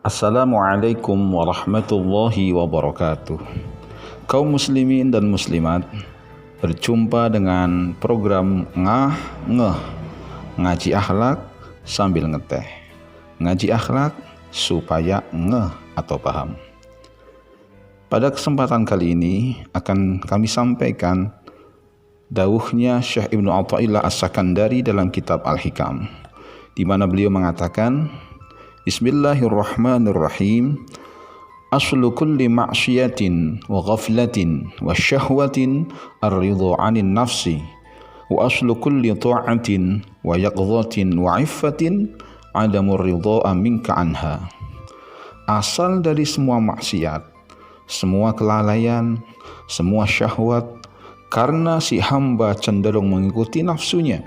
Assalamualaikum warahmatullahi wabarakatuh. Kaum muslimin dan muslimat, berjumpa dengan program ngaji akhlak sambil ngeteh. Ngaji akhlak supaya ngeh atau paham. Pada kesempatan kali ini akan kami sampaikan dawuhnya Syekh Ibnu Athaillah As-Sakandari dalam kitab Al-Hikam, di mana beliau mengatakan, Bismillahirrahmanirrahim. Aslu kulli ma'syiyatin wa ghaflatin wa syahwatin ar-ridha 'anil nafsi wa aslu kulli ta'atin wa yaqdhatin wa 'iffatin 'adamur ridha minka anha. Asal dari semua maksiat, semua kelalaian, semua syahwat, karena si hamba cenderung mengikuti nafsunya,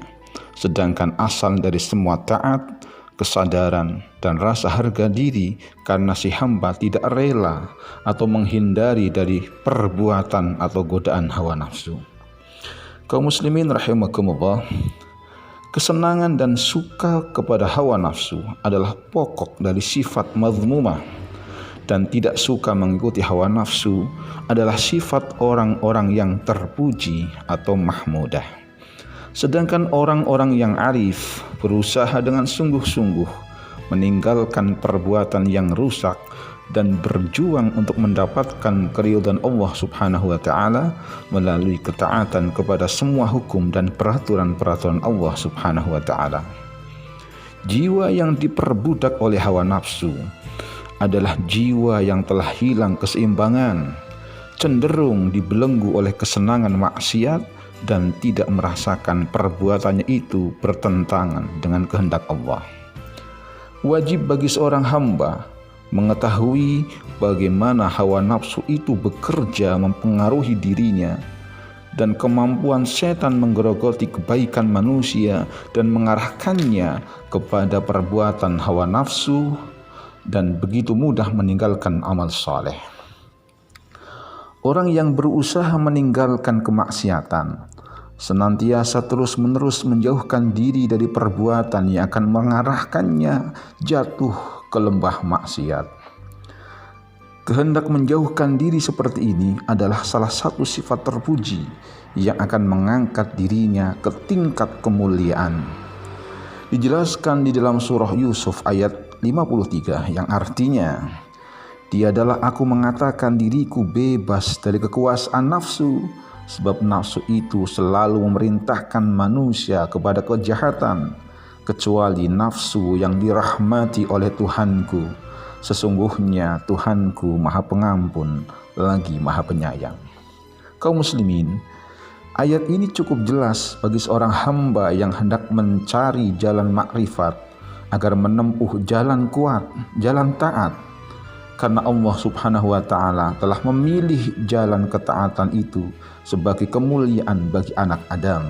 sedangkan asal dari semua taat, kesadaran dan rasa harga diri karena si hamba tidak rela atau menghindari dari perbuatan atau godaan hawa nafsu. Kaum muslimin rahimakumullah, kesenangan dan suka kepada hawa nafsu adalah pokok dari sifat mazmumah, dan tidak suka mengikuti hawa nafsu adalah sifat orang-orang yang terpuji atau mahmudah. Sedangkan orang-orang yang arif berusaha dengan sungguh-sungguh meninggalkan perbuatan yang rusak dan berjuang untuk mendapatkan keridhaan Allah Subhanahu wa taala melalui ketaatan kepada semua hukum dan peraturan-peraturan Allah Subhanahu wa taala. Jiwa yang diperbudak oleh hawa nafsu adalah jiwa yang telah hilang keseimbangan, cenderung dibelenggu oleh kesenangan maksiat dan tidak merasakan perbuatannya itu bertentangan dengan kehendak Allah. Wajib bagi seorang hamba mengetahui bagaimana hawa nafsu itu bekerja mempengaruhi dirinya, dan kemampuan setan menggerogoti kebaikan manusia dan mengarahkannya kepada perbuatan hawa nafsu, dan begitu mudah meninggalkan amal saleh. Orang yang berusaha meninggalkan kemaksiatan senantiasa terus-menerus menjauhkan diri dari perbuatan yang akan mengarahkannya jatuh ke lembah maksiat. Kehendak menjauhkan diri seperti ini adalah salah satu sifat terpuji yang akan mengangkat dirinya ke tingkat kemuliaan. Dijelaskan di dalam surah Yusuf ayat 53 yang artinya, tiadalah aku mengatakan diriku bebas dari kekuasaan nafsu, sebab nafsu itu selalu memerintahkan manusia kepada kejahatan, kecuali nafsu yang dirahmati oleh Tuhanku. Sesungguhnya Tuhanku Maha Pengampun lagi Maha Penyayang. Kaum muslimin, ayat ini cukup jelas bagi seorang hamba yang hendak mencari jalan makrifat agar menempuh jalan kuat, jalan taat. Karena Allah Subhanahu wa taala telah memilih jalan ketaatan itu sebagai kemuliaan bagi anak Adam.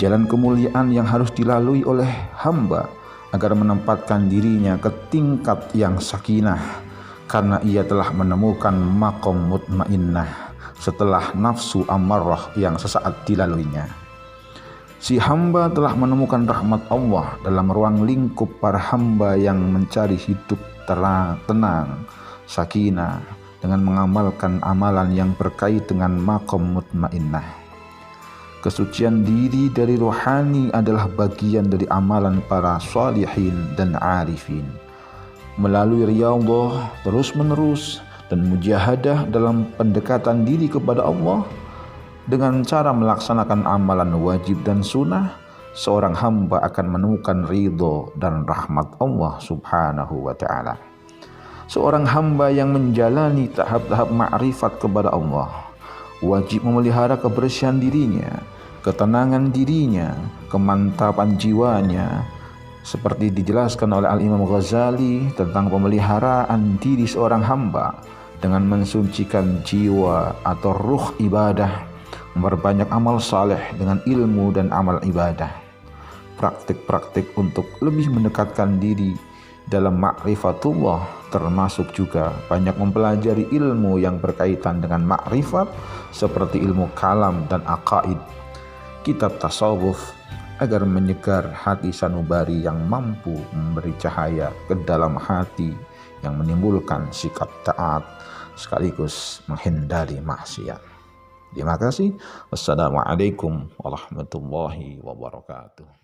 Jalan kemuliaan yang harus dilalui oleh hamba agar menempatkan dirinya ke tingkat yang sakinah, karena ia telah menemukan maqam mutmainnah setelah nafsu amarrah yang sesaat dilaluinya. Si hamba telah menemukan rahmat Allah dalam ruang lingkup para hamba yang mencari hidup tenang, sakinah, dengan mengamalkan amalan yang berkait dengan maqam mutmainnah. Kesucian diri dari rohani adalah bagian dari amalan para shalihin dan arifin. Melalui riyadhah terus-menerus dan mujahadah dalam pendekatan diri kepada Allah, dengan cara melaksanakan amalan wajib dan sunnah, seorang hamba akan menemukan ridho dan rahmat Allah Subhanahu wa ta'ala. Seorang hamba yang menjalani tahap-tahap ma'rifat kepada Allah wajib memelihara kebersihan dirinya, ketenangan dirinya, kemantapan jiwanya, seperti dijelaskan oleh Al-Imam Ghazali tentang pemeliharaan diri seorang hamba dengan mensucikan jiwa atau ruh ibadah, memperbanyak amal saleh dengan ilmu dan amal ibadah. Praktik-praktik untuk lebih mendekatkan diri dalam ma'rifatullah termasuk juga banyak mempelajari ilmu yang berkaitan dengan ma'rifat seperti ilmu kalam dan aqaid, kitab tasawuf, agar menyegar hati sanubari yang mampu memberi cahaya ke dalam hati yang menimbulkan sikap taat sekaligus menghindari maksiat. Terima kasih. Wassalamualaikum warahmatullahi wabarakatuh.